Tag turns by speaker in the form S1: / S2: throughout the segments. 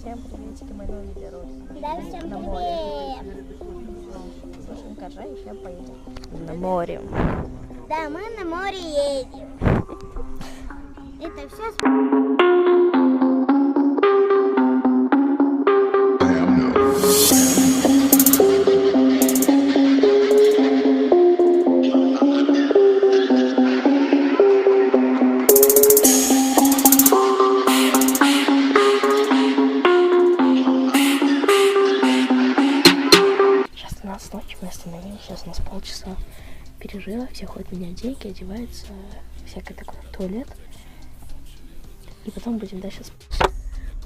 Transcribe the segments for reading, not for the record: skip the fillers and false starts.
S1: Всем приветики, мы на видеоролик.
S2: Да, всем
S1: на
S2: привет!
S1: Слушаем коржа и сейчас поедем. На море.
S2: Да, мы на море едем. Это все.
S1: Ночь мы остановились, сейчас у нас полчаса перерыва, все ходят менять деньги, одеваются, всякое такое, туалет. И потом будем дальше спать.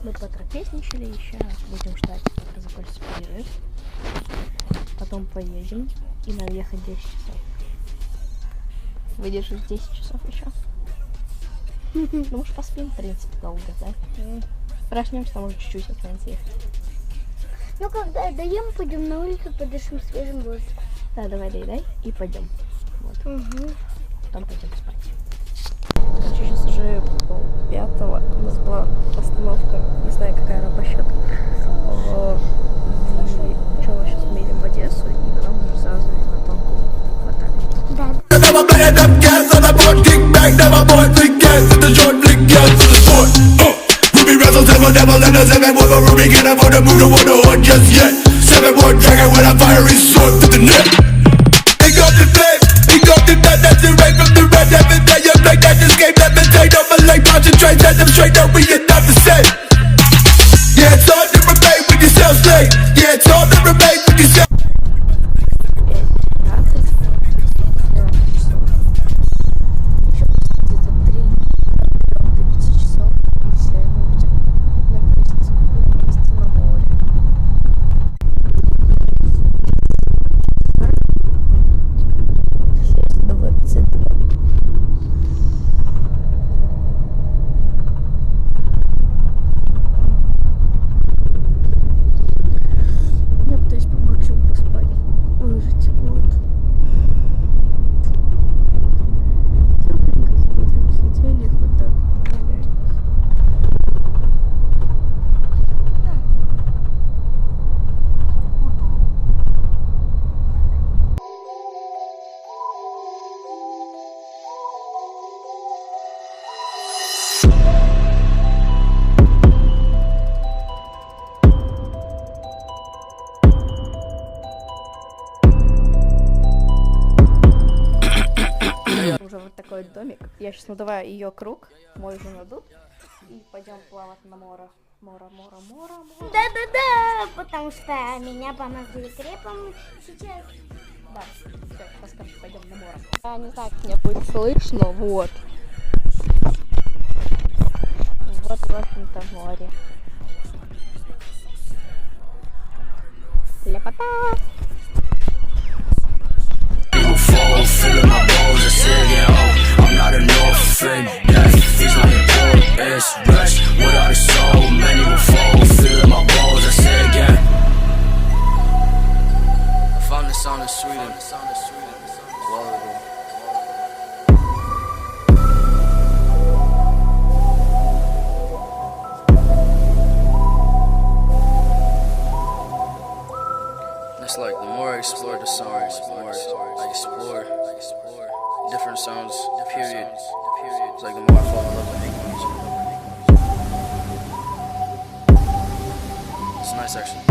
S1: Мы потрапезничали, еще будем ждать, пока закончится перерыв. Потом поедем, и надо ехать 10 часов. Выдержишь 10 часов еще? Ну, может, поспим, в принципе, долго, да? Проснемся, там уже чуть-чуть останется ехать.
S2: Ну, когда доем, пойдем на улицу, подышим свежим воздухом.
S1: Да, давай доедай и пойдем. Вот. Потом пойдем спать. Короче, сейчас уже 5:30. У нас была остановка, не знаю, какая она по счету. Сейчас мы едем в Одессу и потом уже сразу на Тонку. Вот так.
S2: Да.
S3: Never let us have one more Ruby, can't afford to move to one on just yet. 7-1 dragon when I fire his sword to the net. He got the flame, he got the net, that's the right from the red. Every day you play that this game, never take up my life, concentrate, set them straight, don't be enough to say. Yeah, it's hard to remain with yourself straight. Yeah, it's hard to remain with yourself.
S1: Уже вот такой домик. Я сейчас надуваю ее круг, мой уже надут. И пойдем плавать на море. Море.
S2: Да, потому что меня помазали крепом сейчас.
S1: Да, все, расскажи, пойдем на море. Я не знаю, как меня будет слышно, вот. Вот, в общем-то, море. Ляпота!
S3: I'm not an orphan, death is not a door, it's rest without a soul, many will fall, feeling my balls, I say again. I found this sound in Sweden, it's like the more I explore the songs, the more I explore different sounds, period. It's like the more I fall in love with making music. It's nice actually.